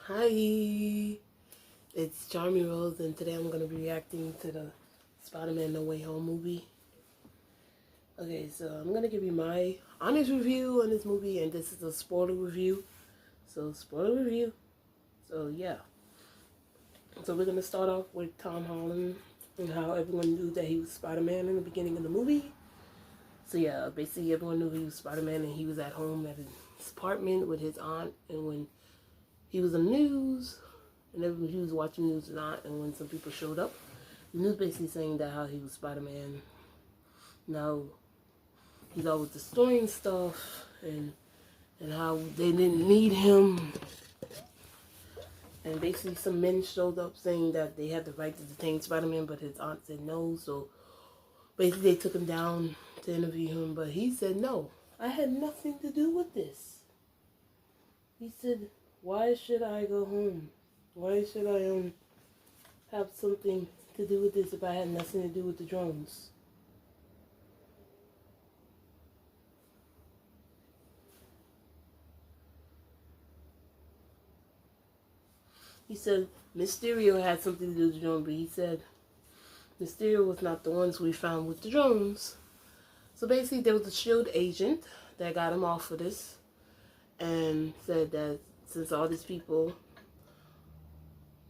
Hi, it's Charmy Rose, and today I'm going to be reacting to the Spider-Man No Way Home movie. Okay, so I'm going to give you my honest review on this movie, and this is a spoiler review. So, spoiler review. So, yeah. So, we're going to start off with Tom Holland and how everyone knew that he was Spider-Man in the beginning of the movie. So, yeah, basically everyone knew he was Spider-Man, and he was at home at his apartment with his aunt, and when he was on the news, and everyone, he was watching news and not, and when some people showed up, the news basically saying that how he was Spider-Man. Now, he's always destroying stuff, and how they didn't need him. And basically some men showed up saying that they had the right to detain Spider-Man, but his aunt said no, so basically they took him down to interview him, but he said no, I had nothing to do with this. He said, why should I go home? Why should I have something to do with this if I had nothing to do with the drones? He said Mysterio had something to do with the drone, but he said Mysterio was not the ones we found with the drones. So basically there was a SHIELD agent that got him off of this and said that since all these people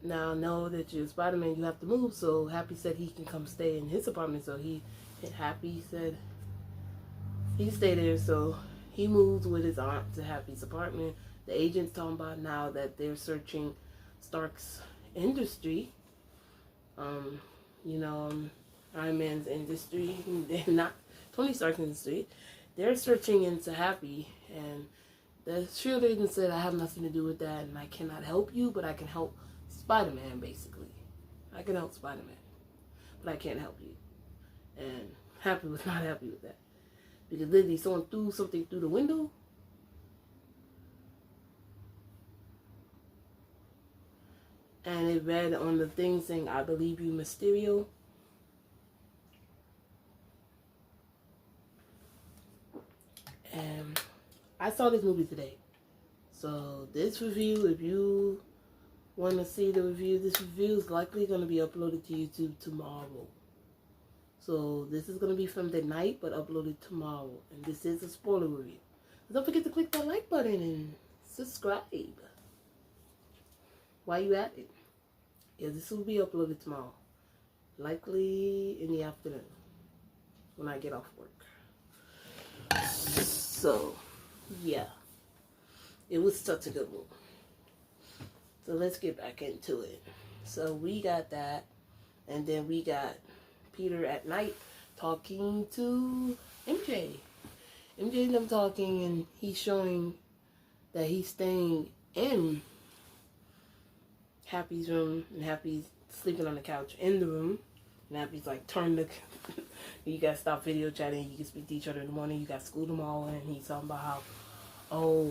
now know that you're Spider-Man, you have to move. So Happy said he can come stay in his apartment. So Happy said he stayed there. So he moved with his aunt to Happy's apartment. The agent's talking about now that they're searching Stark's industry. Iron Man's industry. They're not Tony Stark's industry. They're searching into Happy, and the SHIELD agent said, I have nothing to do with that, and I cannot help you, but I can help Spider-Man, basically. I can help Spider-Man, but I can't help you. And Happy was not happy with that. Because literally someone threw something through the window. And it read on the thing saying, I believe you, Mysterio. And I saw this movie today. So this review, if you want to see the review, this review is likely going to be uploaded to YouTube tomorrow. So this is going to be filmed at night, but uploaded tomorrow. And this is a spoiler review. So don't forget to click that like button and subscribe while you at it. Yeah, this will be uploaded tomorrow. Likely in the afternoon when I get off work. So, yeah. It was such a good movie. So let's get back into it. So we got that. And then we got Peter at night talking to MJ. MJ and them talking, and he's showing that he's staying in Happy's room, and Happy's sleeping on the couch in the room. And Happy's like, turn the... you gotta stop video chatting. You can speak to each other in the morning. You got school tomorrow. And he's talking about how,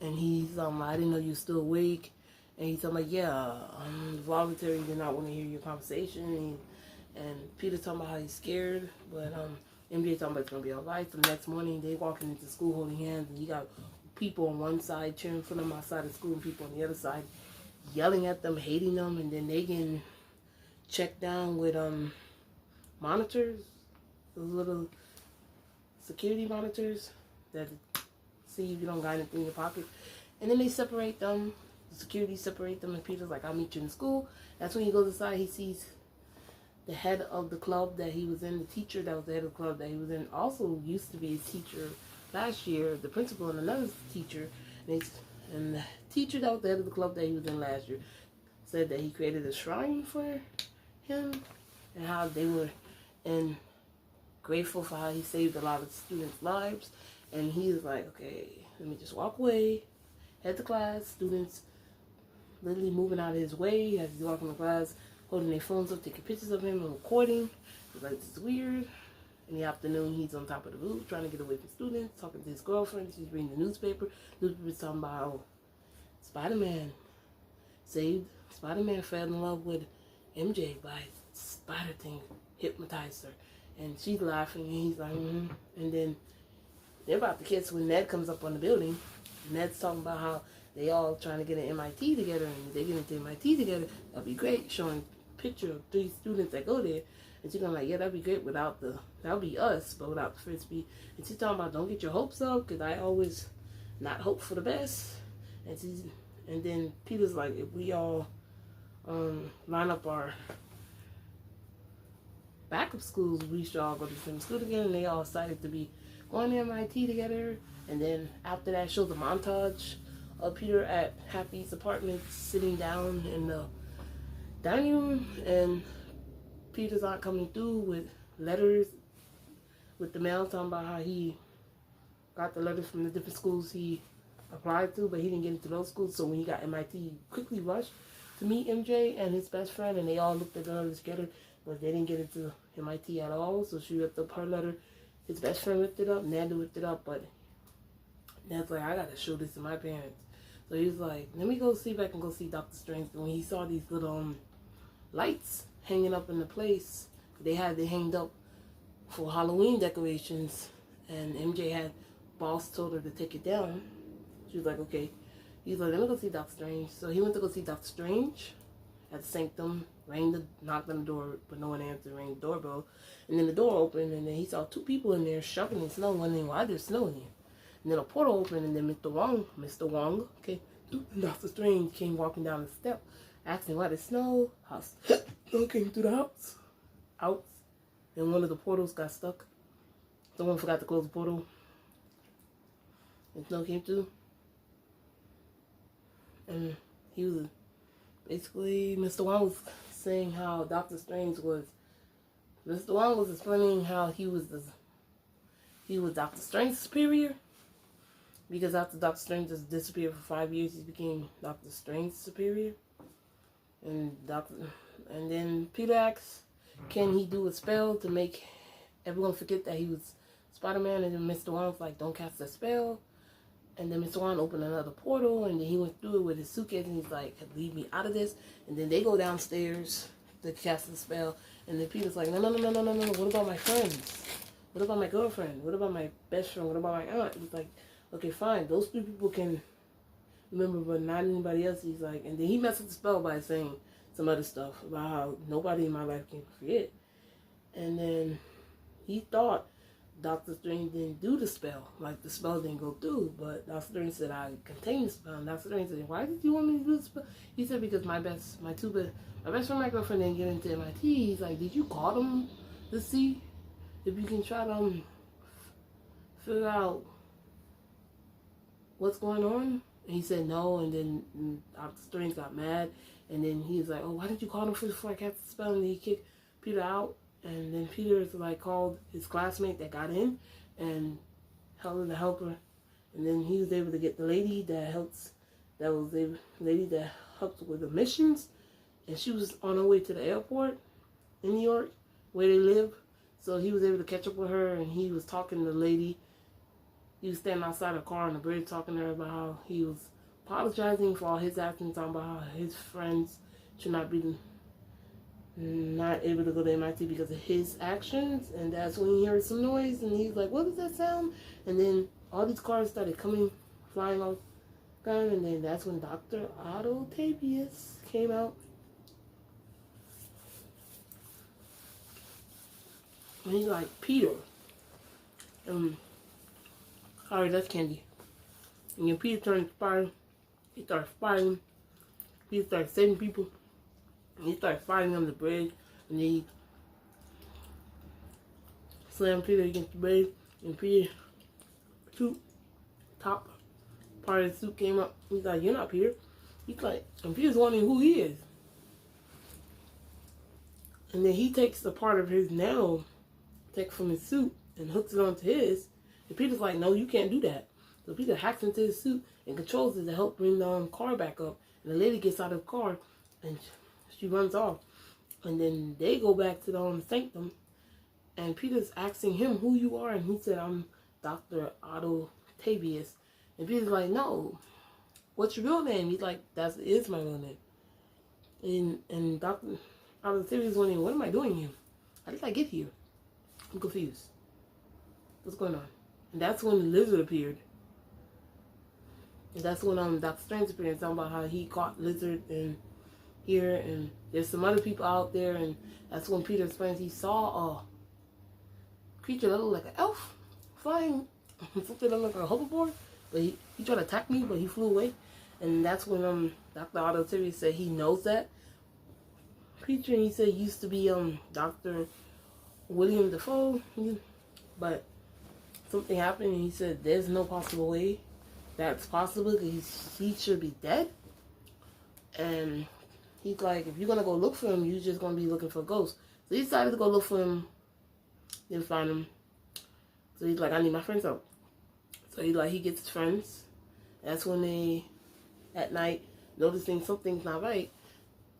and he's I didn't know you were still awake. And he's talking like, yeah, voluntary did not want to hear your conversation. And Peter talking about how he's scared, but MJ talking about it's gonna be alright. So the next morning they walking into school holding hands, and you got people on one side cheering for them outside of school, and people on the other side yelling at them, hating them, and then they getting checked down with monitors, those little security monitors that see if you don't got anything in your pocket. And then they separate them. The security separate them, and Peter's like, I'll meet you in school. That's when he goes inside, he sees the head of the club that he was in, the teacher that was the head of the club that he was in, also used to be his teacher last year, the principal and another teacher. And the teacher that was the head of the club that he was in last year said that he created a shrine for him, and how they were grateful for how he saved a lot of students' lives. And he's like, okay, let me just walk away, head to class. Students literally moving out of his way as he's walking to class, holding their phones up, taking pictures of him and recording. He's like, this is weird. In the afternoon, he's on top of the roof trying to get away from students, talking to his girlfriend. She's reading the newspaper. The newspaper's talking about how Spider-Man fell in love with MJ by spider thing, hypnotized her. And she's laughing, and he's like, And then they're about to kiss when Ned comes up on the building. Ned's talking about how they all trying to get an MIT together, and they get into MIT together, that'd be great. Showing picture of 3 students that go there, and she's like, yeah, that'd be great without that'll be us, but without the frisbee. And she's talking about, don't get your hopes up, because I always not hope for the best. And then Peter's like, if we all line up our backup schools, we should all go to the same school together. And they all decided to be going to MIT together. And then after that, shows a montage of Peter at Happy's apartment, sitting down in the dining room, and Peter's not coming through with letters with the mail talking about how he got the letters from the different schools he applied to, but he didn't get into those schools. So when he got MIT, he quickly rushed to meet MJ and his best friend, and they all looked at the letters together, but they didn't get into MIT at all. So she ripped up her letter. His best friend ripped it up. Nanda ripped it up, but Ned's like, I gotta show this to my parents. So he was like, let me go see if I can go see Dr. Strange. And when he saw these little lights hanging up in the place, they hanged up for Halloween decorations, and MJ had boss told her to take it down. She was like, okay. He's like, let me go see Dr. Strange. So he went to go see Dr. Strange at the sanctum, knocked on the door, but no one answered, rang the doorbell. And then the door opened, and then he saw 2 people in there shoveling snow, wondering why there's snow in here. And then a portal opened, and then Mr. Wong, okay, Dr. Strange came walking down the step, asking why there's snow. House snow came through the house. Out. And one of the portals got stuck. Someone forgot to close the portal. And snow came through. And he was basically, Mr. Wong was saying how Dr. Strange was, Mr. Wong was explaining how he was Dr. Strange's superior. Because after Dr. Strange just disappeared for 5 years, he became Dr. Strange's superior. And then Peter asks, can he do a spell to make everyone forget that he was Spider-Man? And then Mr. Wong's like, don't cast a spell. And then Mr. Wong opened another portal, and then he went through it with his suitcase, and he's like, leave me out of this. And then they go downstairs to cast the spell, and then Peter's like, no, what about my friends? What about my girlfriend? What about my best friend? What about my aunt? He's like, okay, fine, those 3 people can remember, but not anybody else. He's like, and then he messed up the spell by saying some other stuff about how nobody in my life can forget. And then he thought Dr. Strange didn't do the spell, like the spell didn't go through, but Dr. Strange said, I contained the spell. And Dr. Strange said, why did you want me to do the spell? He said, because my best friend, my girlfriend didn't get into MIT. He's like, did you call them to see if you can try to figure out what's going on? And he said no, and then Dr. Strange got mad, and then he was like, oh, why did you call him first before I cast the spell? And he kicked Peter out. And then Peter's like called his classmate that got in and held him to help her. And then he was able to get the lady that helps with the missions. And she was on her way to the airport in New York where they live. So he was able to catch up with her, and he was talking to the lady. He was standing outside her car on the bridge talking to her about how he was apologizing for all his actions, talking about how his friends should not be not able to go to MIT because of his actions. And that's when he heard some noise, and he's like, what does that sound? And then all these cars started flying off, and then that's when Dr. Otto Tabius came out. And he's like, Peter, sorry, that's candy. And then Peter turned spider. He started fighting. He started saving people. And he started fighting on the bridge, and then he slammed Peter against the bridge, and Peter's top part of the suit came up. He's like, you're not Peter. He's like, and Peter's wondering who he is. And then he takes the part of his nanotech from his suit and hooks it onto his. And Peter's like, no, you can't do that. So Peter hacks into his suit and controls it to help bring the car back up. And the lady gets out of the car, and she runs off. And then they go back to the sanctum, and Peter's asking him who you are, and he said, I'm Dr. Otto Tabius. And Peter's like, no, what's your real name? He's like, that is my real name. And Dr. Otto Tabius is wondering, what am I doing here? How did I get here? I'm confused. What's going on? And that's when the lizard appeared. That's when Dr. Strange appeared, talking about how he caught lizard and here, and there's some other people out there, and that's when Peter explains he saw a creature that looked like an elf flying, something that looked like a hoverboard, but he tried to attack me, but he flew away, and that's when Dr. Otto Tibbs said he knows that creature, and he said he used to be Dr. William Defoe, but something happened, and he said there's no possible way that's possible because he should be dead. And he's like, if you're gonna go look for him, you're just gonna be looking for ghosts. So he decided to go look for him, didn't find him. So he's like, I need my friends out. So he gets his friends. That's when they, at night, noticing something's not right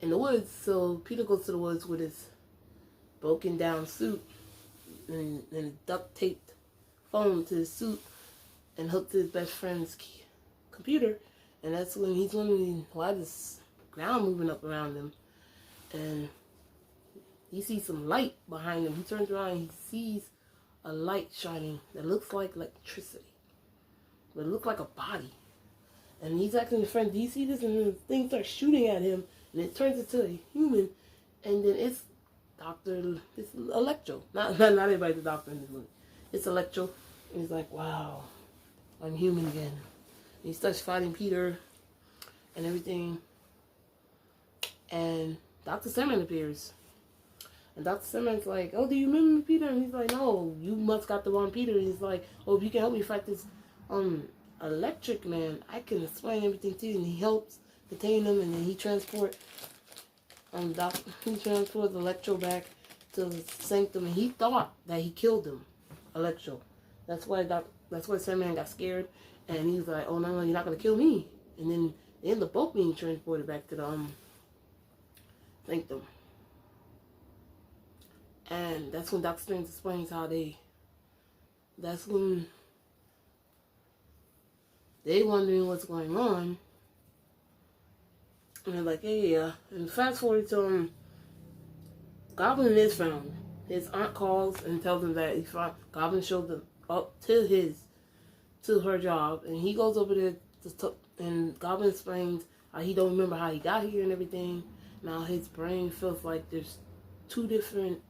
in the woods. So Peter goes to the woods with his broken down suit and a duct taped phone to his suit and hooked to his best friend's computer. And that's when he's wondering why this ground moving up around him. And he sees some light behind him. He turns around and he sees a light shining that looks like electricity. But it looks like a body. And he's asking his friend, do you see this? And the thing starts shooting at him. And it turns into a human. And then it's Electro. Not everybody's a doctor in this movie. It's Electro. And he's like, wow, I'm human again. And he starts fighting Peter and everything. And Dr. Simmons appears. And Dr. Simmons like, oh, do you remember me, Peter? And he's like, no, you must got the wrong Peter. And he's like, oh, if you can help me fight this electric man, I can explain everything to you. And he helps contain him, and then he transports Electro back to the sanctum, and he thought that he killed him, Electro. That's why Sandman got scared, and he's like, oh no, you're not gonna kill me. And then they end up both being transported back to the sanctum. And that's when Doctor Strange explains how that's when they wondering what's going on. And they're like, hey, and fast forward to Goblin is found. His aunt calls and tells him that Goblin showed them up to her job, and he goes over there and Goblin explains how he don't remember how he got here and everything. Now his brain feels like there's two different,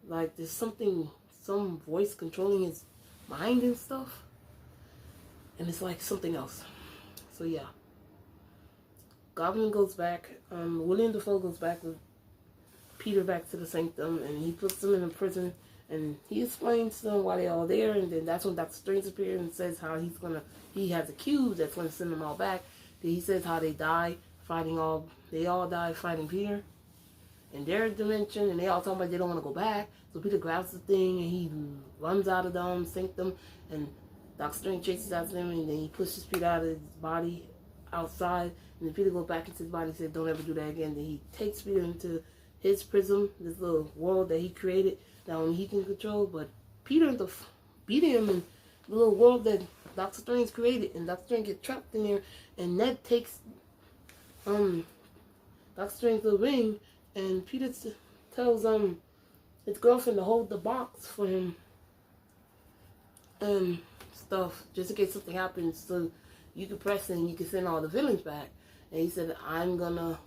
like there's some voice controlling his mind and stuff, and it's like something else. So yeah, Goblin goes back. William Dafoe goes back with Peter back to the sanctum, and he puts them in a prison, and he explains to them why they're all there. And then that's when Dr. Strange appears and says how he has a cube that's going to send them all back. Then he says how they all died fighting Peter in their dimension, and they all talking about they don't want to go back. So Peter grabs the thing and he runs out of the sanctum, and Dr. Strange chases after him, and then he pushes Peter out of his body outside, and then Peter goes back into his body and says, don't ever do that again. Then he takes Peter into his prism, this little world that he created that only he can control. But Peter ends up beating him in the little world that Doctor Strange created, and Doctor Strange gets trapped in there, and Ned takes Doctor Strange the ring, and Peter tells his girlfriend to hold the box for him and stuff, just in case something happens, so you can press it and you can send all the villains back. And he said, I'm gonna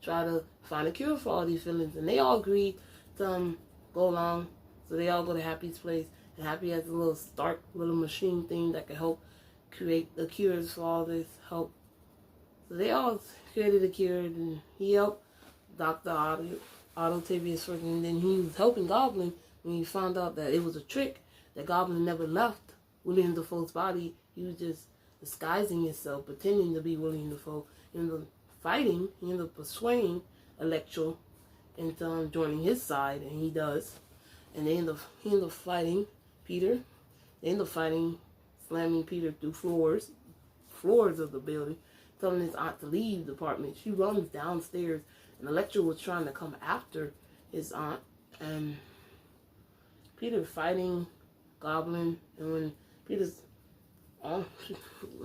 try to find a cure for all these villains. And they all agreed to go along. So they all go to Happy's place. And Happy has a little Stark little machine thing that can help create the cures for all this help. So they all created a cure, and he helped Dr. Octavius first, and then he was helping Goblin when he found out that it was a trick, that Goblin never left William Dafoe's body. He was just disguising himself, pretending to be William Dafoe. He ended up fighting, he ended up persuading Electro into joining his side, and he does. And he ended up fighting Peter. They end up fighting, slamming Peter through floors of the building, telling his aunt to leave the apartment. She runs downstairs, and Electro was trying to come after his aunt, and Peter fighting Goblin. And when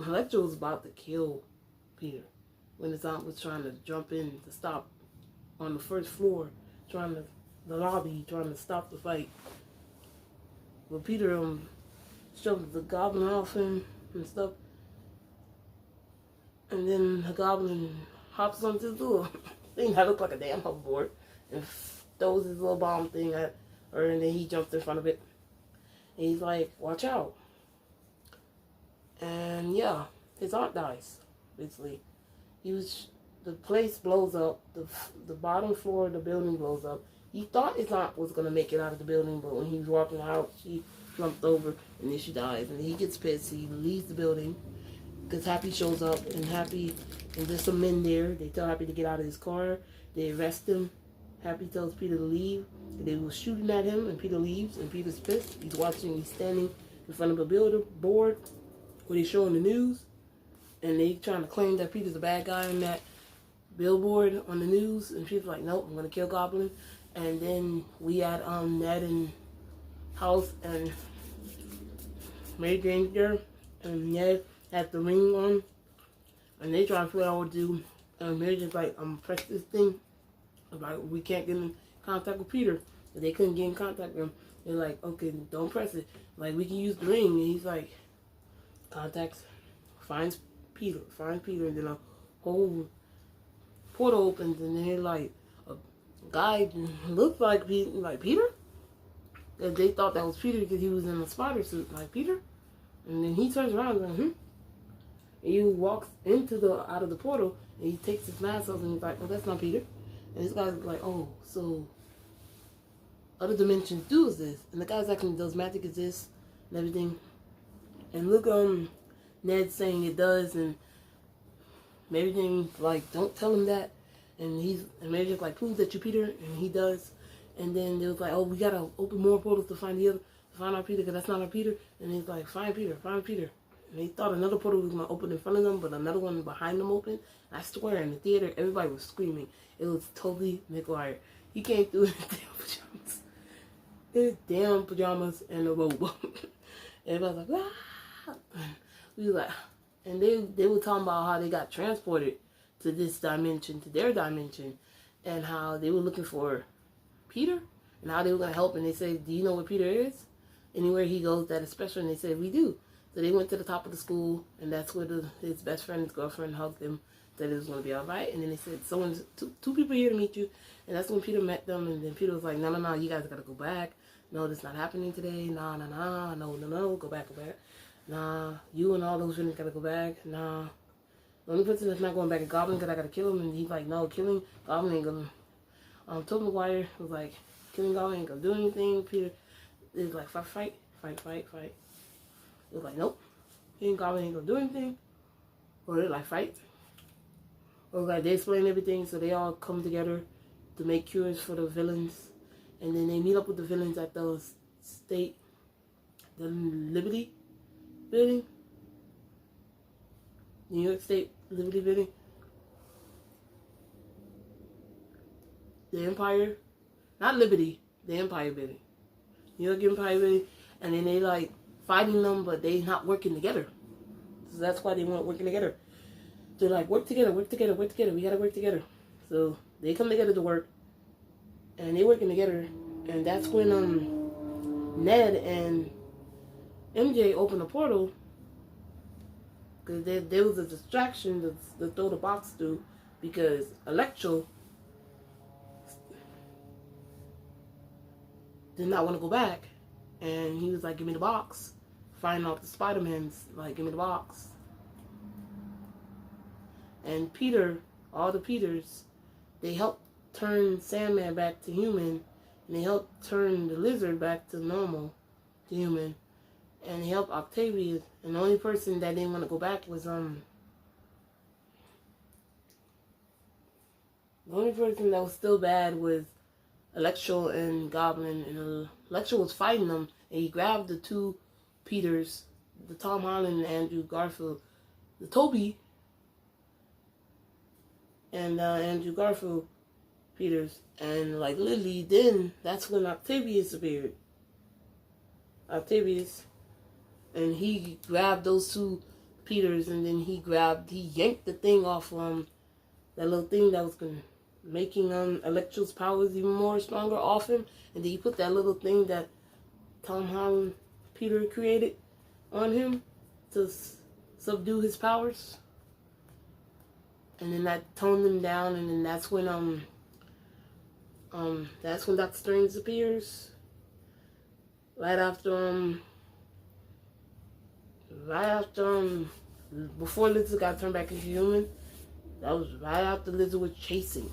Electro was about to kill Peter, when his aunt was trying to jump in to stop on the first floor, the lobby, trying to stop the fight. But Peter shoved the Goblin off him and stuff. And then the goblin hops onto the little thing that looked like a damn hoverboard and throws his little bomb thing at her, and then he jumps in front of it. And he's like, watch out. And yeah, his aunt dies, basically. The place blows up, the bottom floor of the building blows up. He thought his aunt was going to make it out of the building, but when he was walking out, she slumped over, and then she dies. And he gets pissed, he leaves the building, because Happy shows up, and there's some men there. They tell Happy to get out of his car. They arrest him. Happy tells Peter to leave. They were shooting at him, and Peter leaves, and Peter's pissed. He's standing in front of a billboard where they're showing the news, and they trying to claim that Peter's a bad guy in that billboard on the news, and Peter's like, nope, I'm gonna kill Goblin. And then we had Ned and House and Mary Jane there, and Ned had the ring on, and they trying to figure out what to do. And Mary Jane's like, I'm gonna press this thing. Like, we can't get in contact with Peter. But they couldn't get in contact with him. They're like, okay, don't press it. Like, we can use the ring. And he's like, finds Peter, and then a whole portal opens, and then they're like, a guy looks like Peter. And they thought that was Peter because he was in a spider suit, like Peter. And then he turns around and goes, And he walks out of the portal, and he takes his mask off, and he's like, oh, that's not Peter. And this guy's like, oh, so other dimensions do exist. And the guy's like, does magic exist and everything? And look, Ned saying it does, and everything, like, don't tell him that. And Mary just like, prove that you're Peter, and he does. And then they was like, oh, we gotta open more portals to find our Peter, because that's not our Peter. And he's like, find Peter. And they thought another portal was gonna open in front of them, but another one behind them opened. I swear, in the theater, everybody was screaming. It was totally McGuire. He came through in damn pajamas and a robe. Everybody was like, ah! We was like, and they were talking about how they got transported to this dimension, to their dimension, and how they were looking for Peter, and how they were gonna help. And they said, do you know where Peter is? Anywhere he goes that is special. And they said, we do. So they went to the top of the school, and that's where his best friend, his girlfriend, hugged him, said it was going to be all right. And then they said, two people here to meet you. And that's when Peter met them. And then Peter was like, no, you guys got to go back. No, this not happening today. No, go back. Nah, you and all those friends got to go back. Nah. The only person that's not going back is Goblin, because I got to kill him. And he's like, no, killing Goblin ain't going to... Tobey Maguire was like, killing Goblin ain't going to do anything. Peter is like, fight. It was like, nope, killing Goblin ain't gonna do anything. Or they're like, fight. Or like, they explain everything, so they all come together to make cures for the villains. And then they meet up with the villains at the Liberty building. New York State Liberty building. The Empire. Not Liberty, the Empire building. New York Empire building. And then they like fighting them, but they not working together. So that's why they weren't working together. They're like, work together. We gotta work together. So they come together to work, and they working together. And that's when Ned and MJ open the portal, because there was a distraction to throw the box through, because Electro did not want to go back. And he was like, give me the box. Finding out the Spiderman's like, give me the box. And Peter, all the Peters, they helped turn Sandman back to human. And they helped turn the Lizard back to normal, to human. And they helped Octavius. And the only person that didn't want to go back was, the only person that was still bad was Electro and Goblin, and Electro was fighting them, and he grabbed the two Peters, the Tom Holland and Andrew Garfield, the Toby and Andrew Garfield Peters, and like literally then that's when Octavius appeared. And he grabbed those two Peters, and then he yanked the thing off that little thing that was making Electro's powers even more stronger off him, and then he put that little thing that Tom Holland Peter created on him to subdue his powers. and then that toned him down, and then that's when Doctor Strange appears. Right after before Lizard got turned back into human. That was right after Lizard was chasing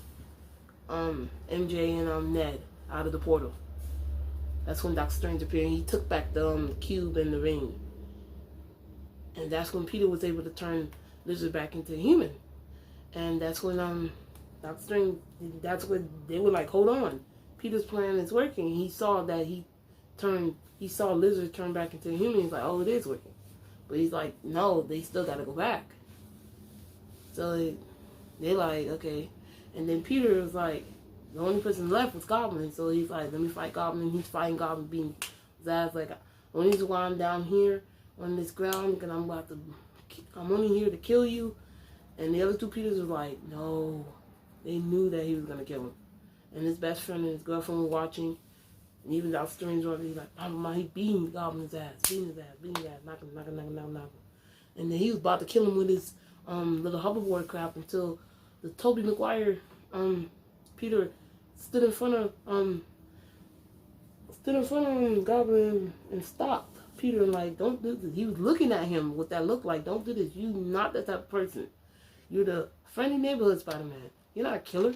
MJ and Ned out of the portal. That's when Doctor Strange appeared. He took back the cube and the ring. And that's when Peter was able to turn Lizard back into a human. And that's when Doctor Strange, that's when they were like, hold on, Peter's plan is working. He saw that he saw Lizard turn back into a human. He's like, oh, it is working. But he's like, no, they still gotta go back. So they're like, okay. And then Peter was like, the only person left was Goblin. So he's like, let me fight Goblin. He's fighting Goblin, beating his ass. Like, the only reason why I'm down here on this ground, because I'm only here to kill you. And the other two Peters was like, no. They knew that he was going to kill him. And his best friend and his girlfriend were watching. And even Doctor Strange was like, he beating the Goblin's ass, beating his ass, knock him. And then he was about to kill him with his little hoverboard crap until the Tobey Maguire Peter stood in front of Goblin and stopped Peter and like, don't do this. He was looking at him with that look like, don't do this. You not that type of person. You're the friendly neighborhood Spider-Man. You're not a killer.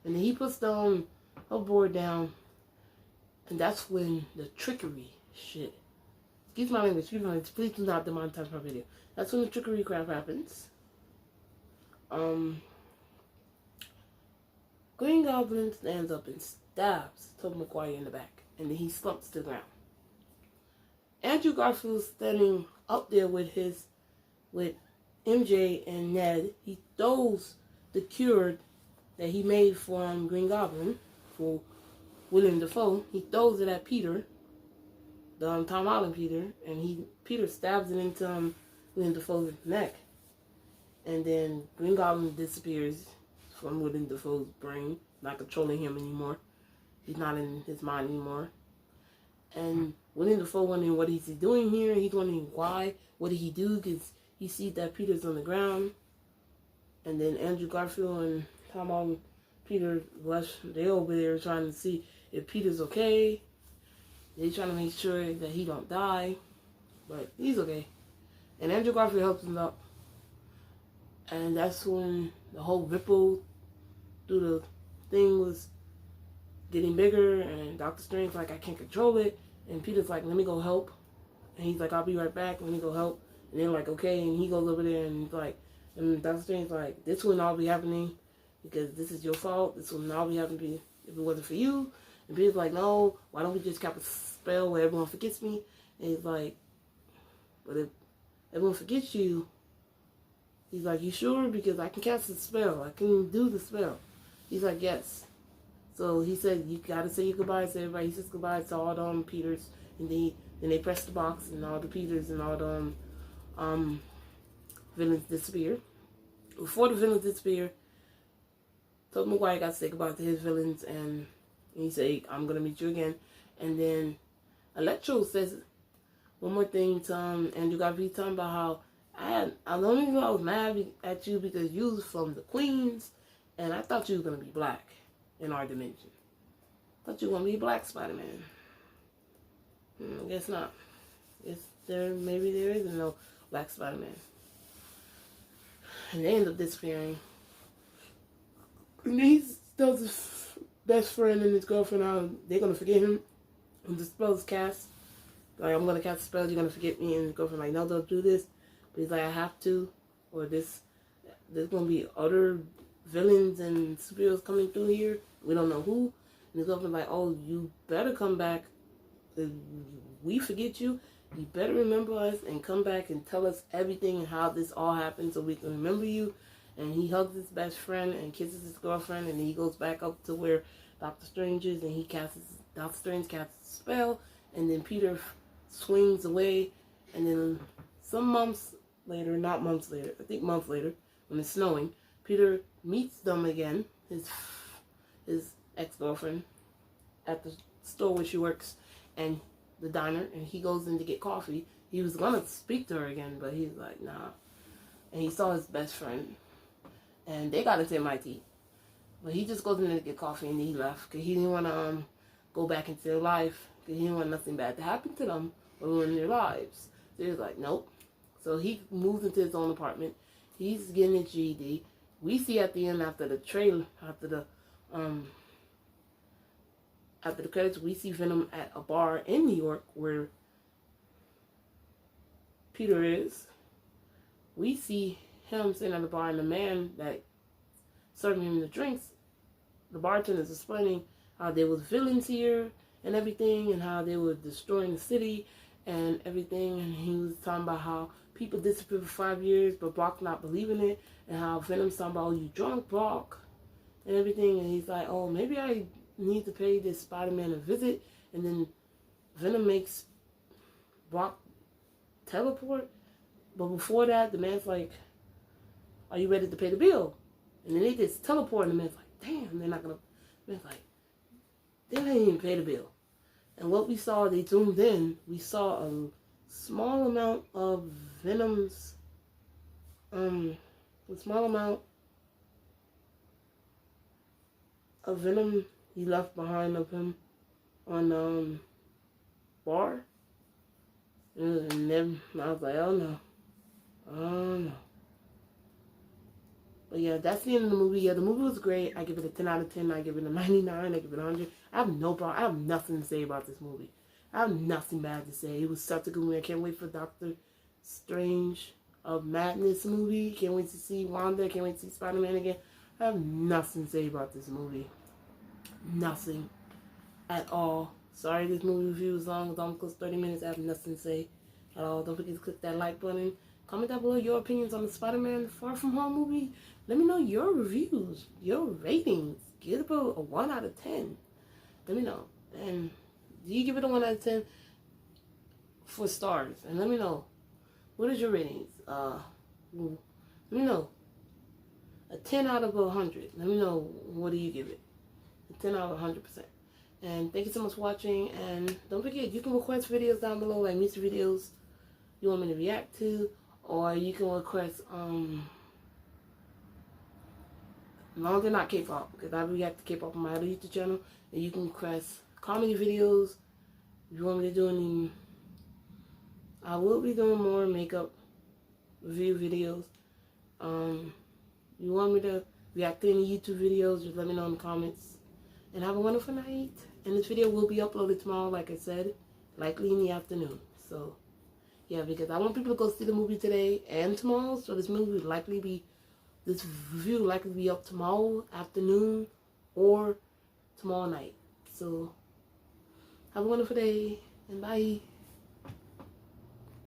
And then he puts the hoverboard down, and that's when the trickery shit. Excuse my language. Please do not demonetize my video. That's when the trickery crap happens. Green Goblin stands up and stabs Tobey Maguire in the back, and then he slumps to the ground. Andrew Garfield's standing up there with MJ and Ned. He throws the cure that he made for Green Goblin, for William Dafoe. He throws it at Peter, the Tom Holland Peter, and Peter stabs it into William Dafoe's neck. And then Green Goblin disappears from William Dafoe's brain, not controlling him anymore. He's not in his mind anymore. And William Dafoe wondering what is he doing here. He's wondering why. What did he do? Because he sees that Peter's on the ground. And then Andrew Garfield and Tom Holland Peter, they over there trying to see if Peter's okay. They trying to make sure that he don't die. But he's okay. And Andrew Garfield helps him up. And that's when the whole ripple through the thing was getting bigger, and Doctor Strange's like, I can't control it. And Peter's like, let me go help. And he's like, I'll be right back. Let me go help. And they're like, okay. And he goes over there and he's like, and Doctor Strange's like, this wouldn't all be happening because this is your fault. This wouldn't all be happening if it wasn't for you. And Peter's like, no, why don't we just cast a spell where everyone forgets me? And he's like, but if everyone forgets you, he's like, you sure? Because I can cast the spell. I can do the spell. He's like, yes. So he said, you gotta say your goodbyes to everybody. He says goodbye to all the Peters. And then they press the box, and all the Peters and all the villains disappear. Before the villains disappear, Tobey Maguire got to say goodbye to his villains, and he said, I'm gonna meet you again. And then Electro says one more thing to Andrew Garfield, talking about how I don't even know I was mad at you because you was from the Queens, and I thought you was gonna be black in our dimension. I thought you were gonna be black Spider-Man. I guess not. Maybe there isn't no black Spider-Man. And they end up disappearing. And he tells his best friend and his girlfriend how they're gonna forget him. And the spell's cast. Like, I'm gonna cast a spell, you're gonna forget me. And his girlfriend like, no, don't do this. But he's like, I have to. Or there's gonna be other villains and superheroes coming through here. We don't know who. And his girlfriend's like, oh, you better come back. If we forget you, you better remember us and come back and tell us everything and how this all happened so we can remember you. And he hugs his best friend and kisses his girlfriend, and he goes back up to where Doctor Strange is, and Doctor Strange casts a spell, and then Peter swings away, and then some months later, not months later, I think months later, when it's snowing, Peter meets them again, his ex-girlfriend, at the store where she works, and the diner, and he goes in to get coffee. He was gonna speak to her again, but he's like, nah. And he saw his best friend, and they got into MIT. But he just goes in there to get coffee, and he left because he didn't want to go back into their life because he didn't want nothing bad to happen to them or ruin their lives. So he was like, nope. So he moved into his own apartment. He's getting his GED. We see at the end, after the credits, we see Venom at a bar in New York where Peter is. We see him sitting at the bar, and the man that serving him the drinks, the bartender is explaining how there was villains here and everything, and how they were destroying the city and everything. And he was talking about how people disappeared for 5 years, but Brock not believing it, and how Venom's talking about, oh, you drunk, Brock, and everything. And he's like, oh, maybe I need to pay this Spider-Man a visit. And then Venom makes Brock teleport. But before that, the man's like, are you ready to pay the bill? And then they just teleport, and the man's like, damn, they're not going to. The man's like, they didn't even pay the bill. And what we saw, they zoomed in, we saw a small amount of Venom's, a small amount of Venom he left behind of him on bar. And then I was like, oh no. Oh no. But yeah, that's the end of the movie. Yeah, the movie was great. I give it a 10 out of 10. I give it a 99. I give it a 100. I have no problem. I have nothing to say about this movie. I have nothing bad to say. It was such a good movie. I can't wait for Doctor Strange of Madness movie. Can't wait to see Wanda. Can't wait to see Spider-Man again. I have nothing to say about this movie. Nothing at all. Sorry this movie review is long. It's almost close to 30 minutes. I have nothing to say at all. Don't forget to click that like button. Comment down below your opinions on the Spider-Man Far From Home movie. Let me know your reviews, your ratings. Give it a 1 out of 10. Let me know. And do you give it a 1 out of 10 for stars? And let me know, what is your ratings? Let me know. A 10 out of 100. Let me know, what do you give it? A 10 out of 100%. And thank you so much for watching. And don't forget, you can request videos down below, like music videos you want me to react to. Or you can request, as long as they're not K-pop, because I react to K-pop on my other YouTube channel. And you can request comedy videos. If you want me to do any, I will be doing more makeup review videos. You want me to react to any YouTube videos, just let me know in the comments. And have a wonderful night. And this video will be uploaded tomorrow, like I said, likely in the afternoon. So yeah, because I want people to go see the movie today and tomorrow. So this movie will likely be, this review will likely be up tomorrow afternoon or tomorrow night. So have a wonderful day and bye.